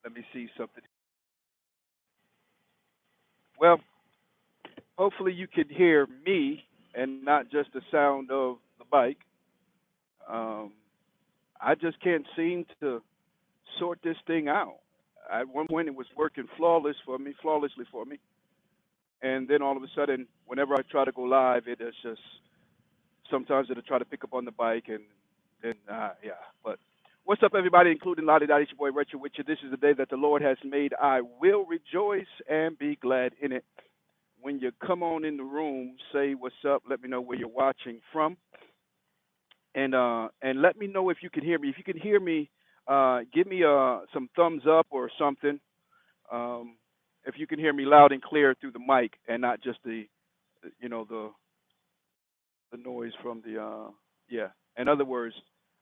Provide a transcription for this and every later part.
Let me see something. Well, hopefully you can hear me and not just the sound of the bike. Um, I just can't seem to sort this thing out. At one point, it was working flawlessly for me, and then all of a sudden, whenever I try to go live, it is just sometimes it'll try to pick up on the bike, and then yeah. But what's up, everybody, including Lottie Dottie, it's your boy Retro with you. This is the day that the Lord has made. I will rejoice and be glad in it. When you come on in the room, say what's up. Let me know where you're watching from, and let me know if you can hear me. If you can hear me, give me some thumbs up or something. Um, if you can hear me loud and clear through the mic and not just the noise from the yeah. In other words,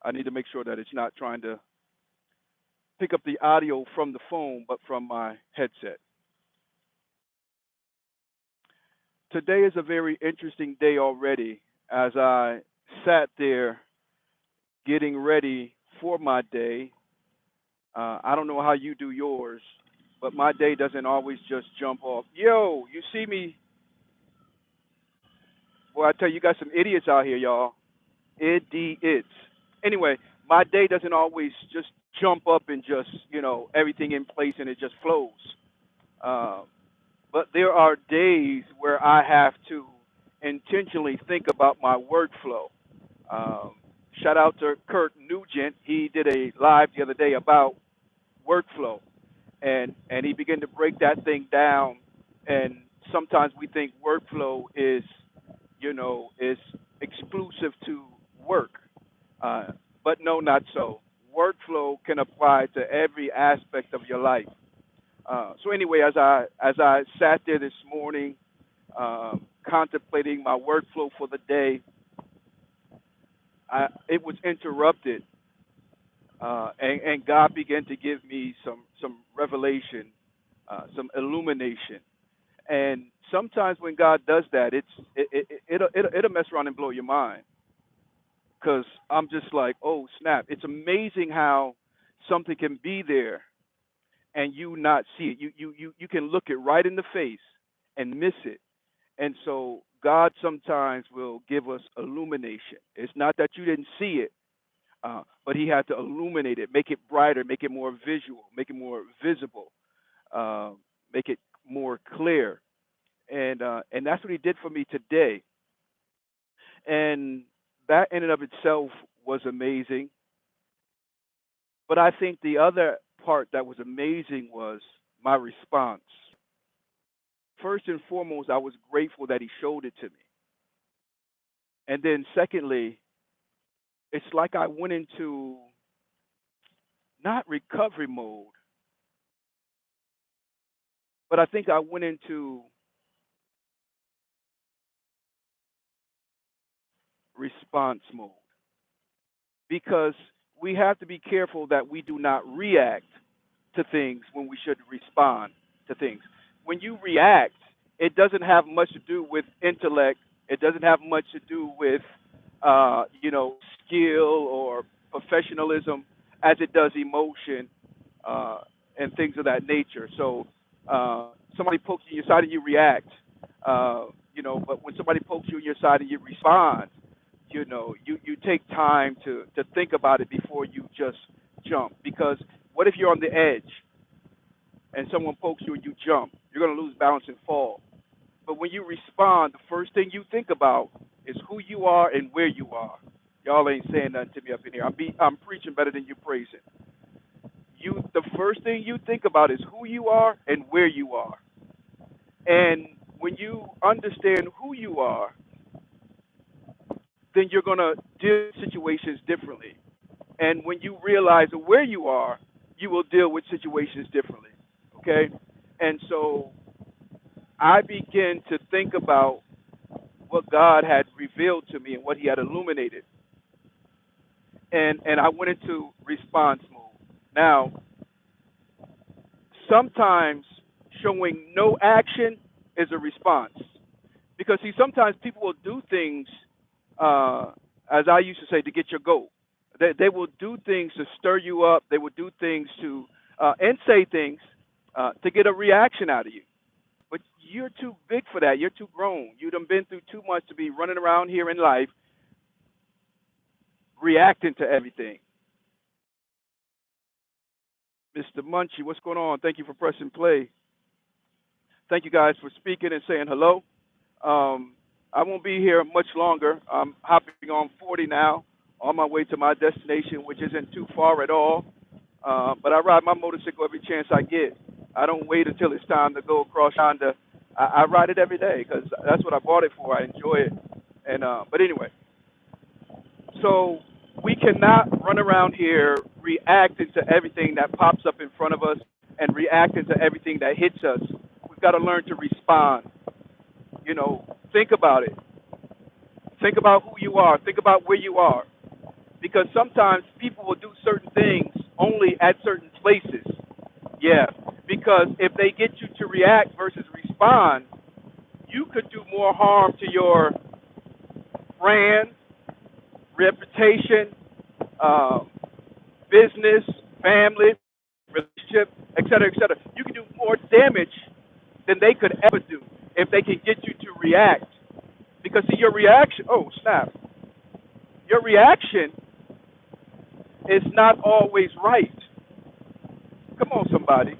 I need to make sure that it's not trying to pick up the audio from the phone, but from my headset. Today is a very interesting day already as I sat there getting ready for my day. I don't know how you do yours, but my day doesn't always just jump off. Yo, you see me? Boy, I tell you, you got some idiots out here, y'all. Idiots. Anyway, my day doesn't always just jump up and just, everything in place and it just flows. Uh, but there are days where I have to intentionally think about my workflow. Um, Shout out to Kurt Nugent. He did a live the other day about workflow, and he began to break that thing down. And sometimes we think workflow is exclusive to work, uh, but no, not so. Workflow can apply to every aspect of your life. So anyway, as I sat there this morning, contemplating my workflow for the day, it was interrupted, and God began to give me some revelation, some illumination. And sometimes when God does that, it'll mess around and blow your mind because I'm just like, oh snap! It's amazing how something can be there and you not see it. You can look it right in the face and miss it. And so God sometimes will give us illumination. It's not that you didn't see it, but He had to illuminate it, make it brighter, make it more visual, make it more visible, uh, make it more clear. And that's what He did for me today. And that in and of itself was amazing. But I think the other part that was amazing was my response. First and foremost, I was grateful that He showed it to me. And then secondly, it's like I went into not recovery mode, but I think I went into response mode because we have to be careful that we do not react to things when we should respond to things. When you react, it doesn't have much to do with intellect. It doesn't have much to do with, skill or professionalism as it does emotion uh, and things of that nature. So somebody pokes you in your side and you react, but when somebody pokes you in your side and you respond, you take time to think about it before you just jump. Because what if you're on the edge and someone pokes you and you jump? You're going to lose balance and fall. But when you respond, the first thing you think about is who you are and where you are. Y'all ain't saying nothing to me up in here. I'm preaching better than you praising. The first thing you think about is who you are and where you are. And when you understand who you are, then you're going to deal with situations differently. And when you realize where you are, you will deal with situations differently. Okay? And so I began to think about what God had revealed to me and what He had illuminated. And I went into response mode. Now, sometimes showing no action is a response. Because, see, sometimes people will do things, uh, as I used to say, to get your goat. They will do things to stir you up. They will do things to and say things to get a reaction out of you. But you're too big for that. You're too grown. You done been through too much to be running around here in life reacting to everything. Mr. Munchie, what's going on? Thank you for pressing play. Thank you guys for speaking and saying hello. I won't be here much longer. I'm hopping on 40 now, on my way to my destination, which isn't too far at all. But I ride my motorcycle every chance I get. I don't wait until it's time to go across yonder. I ride it every day because that's what I bought it for. I enjoy it. And but anyway, so we cannot run around here reacting to everything that pops up in front of us and reacting to everything that hits us. We've got to learn to respond. Think about it. Think about who you are. Think about where you are. Because sometimes people will do certain things only at certain places. Yeah. Because if they get you to react versus respond, you could do more harm to your brand, reputation, uh, business, family, relationship, et cetera, et cetera. You can do more damage than they could ever do if they can get you to react. Because see, your reaction, oh snap, your reaction is not always right. Come on, somebody.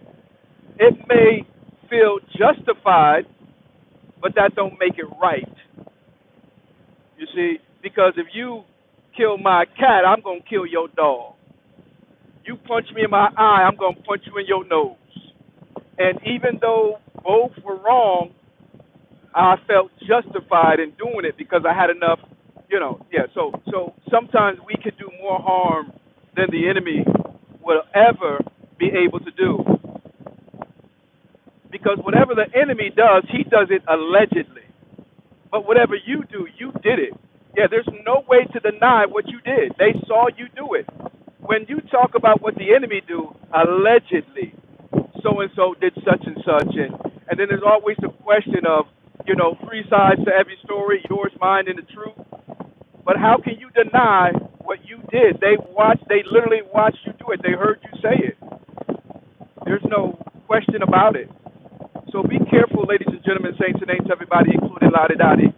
It may feel justified, but that don't make it right. You see, because if you kill my cat, I'm gonna kill your dog. You punch me in my eye, I'm gonna punch you in your nose. And even though both were wrong, I felt justified in doing it because I had enough, yeah. So sometimes we can do more harm than the enemy will ever be able to do. Because whatever the enemy does, he does it allegedly. But whatever you do, you did it. Yeah, there's no way to deny what you did. They saw you do it. When you talk about what the enemy do, allegedly, so and so did such and such, and then there's always the question of, three sides to every story, yours, mine, and the truth. But how can you deny what you did? They literally watched you do it. They heard you say it. There's no question about it. So be careful, ladies and gentlemen, saints and ain'ts, everybody, including Lottie Dottie,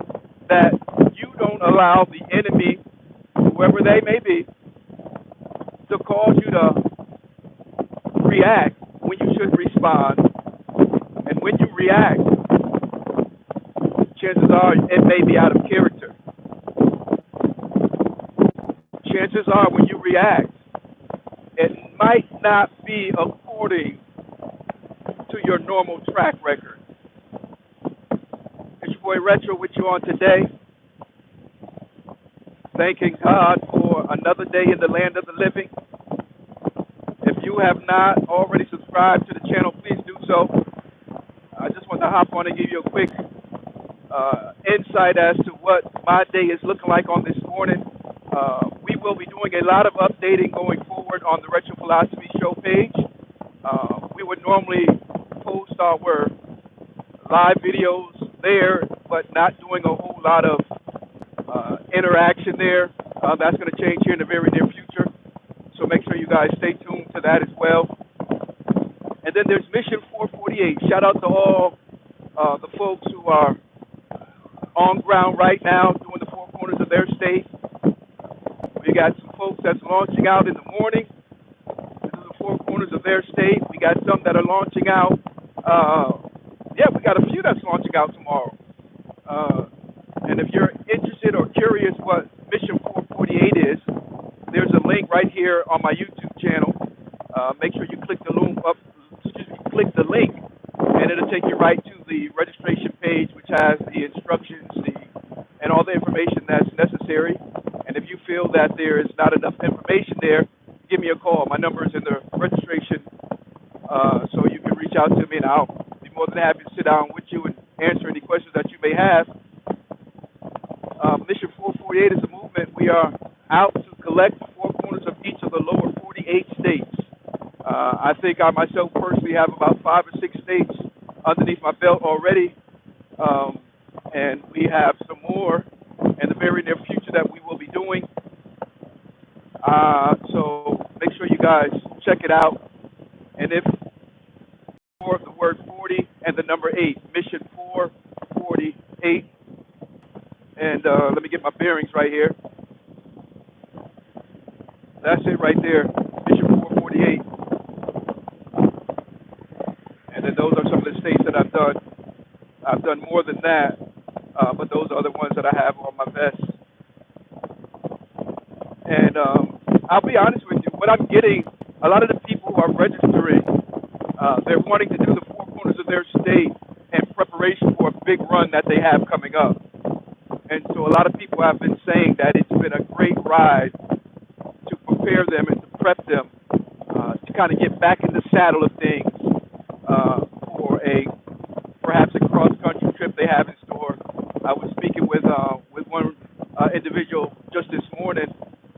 that you don't allow the enemy, whoever they may be, to cause you to react when you should respond. And when you react, chances are it may be out of character. Chances are when you react, it might not be according to your normal track record. It's your boy Retro with you on today. Thanking God for another day in the land of the living. If you have not already subscribed to the channel, please do so. I just want to hop on and give you a quick insight as to what my day is looking like on this morning. We will be doing a lot of updating going forward on the Retro Philosophy Show page. We would normally post our live videos there, but not doing a whole lot of interaction there. That's going to change here in the very near future. So make sure you guys stay tuned to that as well. And then there's Mission 448. Shout out to all the folks who are on ground right now doing the four corners of their state. We got some folks that's launching out in the morning to the four corners of their state. We got some that are launching out. We got a few that's launching out tomorrow. And if you're interested or curious what Mission 448 is, there's a link right here on my YouTube channel. Make sure you click the click the link, and it'll take you right to the registration page, which has the instructions, and all the information that's necessary. And if you feel that there is not enough information there, give me a call. My number is in the registration, so you can reach out to me, and I'll be more than happy to sit down with you and answer any questions that you may have. Mission 448 is a movement. We are out to collect the four corners of each of the lower 48 states. I think I myself personally have about 5 or 6 states underneath my belt already, and we have some more in the very near future that we will be doing. So make sure you guys check it out. And if for the word 40 and the number 8, mission 448. And let me get my bearings right here. That's it right there, mission 448. And then those are some of the states that I've done. I've done more than that, but those are the ones that I have on my vest. And I'll be honest with you, what I'm getting, a lot of the people who are registering, they're wanting to do the four corners of their state in preparation for a big run that they have coming up. And so a lot of people have been saying that it's been a great ride to prepare them and to prep them to kind of get back in the saddle of things for perhaps a cross-country trip they have in store. I was speaking with one individual just this morning,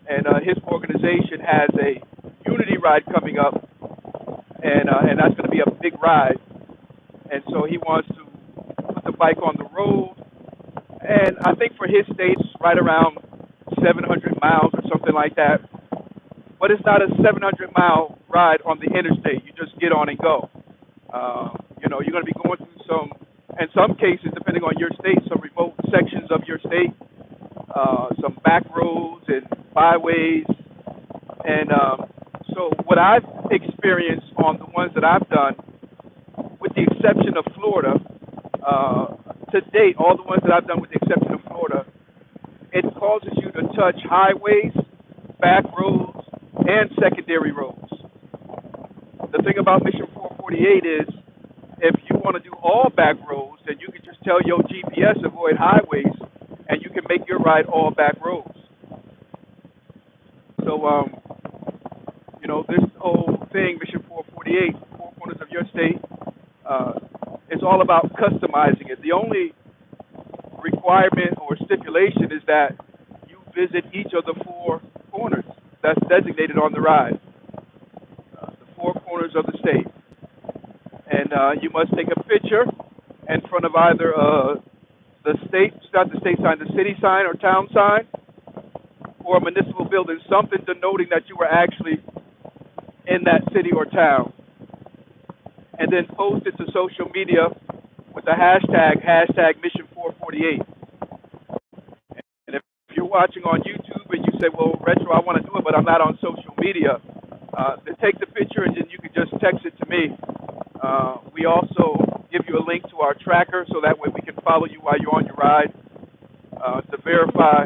and his organization has a unity ride coming up, and that's going to be a big ride. And so he wants to put the bike on the road, and I think for his state it's right around 700 miles or something like that. But it's not a 700-mile ride on the interstate. You just get on and go. You're going to be going through in some cases, depending on your state, some remote sections of your state, some back roads and byways. And so what I've experienced on the ones that I've done, with the exception of Florida, to date, all the ones that I've done with the exception of Florida, it causes you to touch highways, back roads, and secondary roads. The thing about Mission 448 is, if you want to do all back roads, then you can just tell your GPS avoid highways, and you can make your ride all back roads. So, this whole thing, Mission 448, four corners of your state, is all about customizing it. The only requirement or stipulation is that you visit each of the four corners that's designated on the ride, the four corners of the state. And you must take a picture in front of either the state, not the state sign, the city sign or town sign, or a municipal building, something denoting that you were actually in that city or town. And then post it to social media with the hashtag Mission 448. And if you're watching on YouTube and you say, well, Retro, I want to do it, but I'm not on social media, then take the picture and then you can just text it to me. We also give you a link to our tracker so that way we can follow you while you're on your ride to verify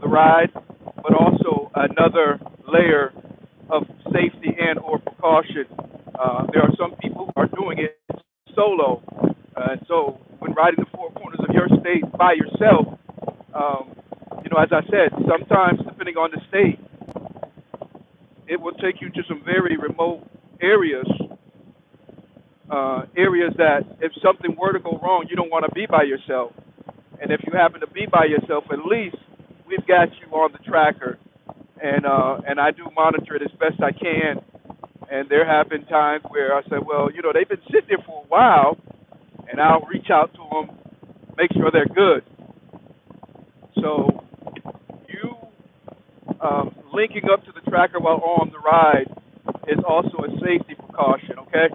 the ride, but also another layer of safety and or precaution. There are some people who are doing it solo. So when riding the four corners of your state by yourself, as I said, sometimes depending on the state, it will take you to some very remote areas, areas that if something were to go wrong, you don't want to be by yourself. And if you happen to be by yourself, at least we've got you on the tracker, and I do monitor it as best I can. And there have been times where I said, well, they've been sitting there for a while, and I'll reach out to them, make sure they're good. So you linking up to the tracker while on the ride is also a safety precaution, okay?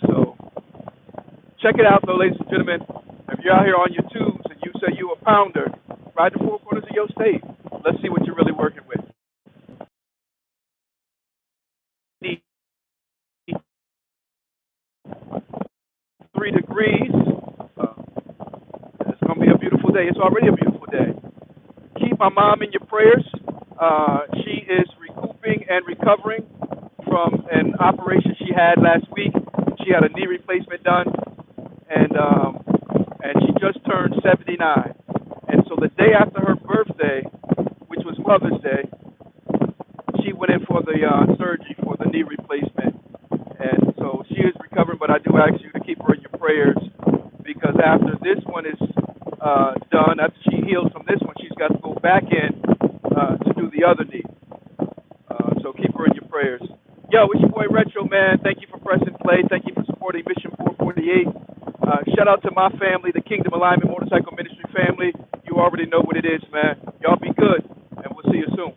So check it out, though, ladies and gentlemen. If you're out here on your tubes and you say you're a pounder, ride the four corners of your state. Let's see what you're really working with. 3 degrees. It's going to be a beautiful day. It's already a beautiful day. Keep my mom in your prayers. She is recouping and recovering from an operation she had last week. She had a knee replacement done, and she just turned 79. And so the day after her birthday, which was Mother's Day, she went in for the surgery for the knee replacement. And so she is recovering, but I do ask you to keep her in your prayers, because after this one is done, after she heals from this one, she's got to go back in to do the other knee. So keep her in your prayers. Yo, it's your boy Retro, man. Thank you for pressing play. Thank you for supporting Mission 448. Shout out to my family, the Kingdom Alignment Motorcycle Ministry family. You already know what it is, man. Y'all be good, and we'll see you soon.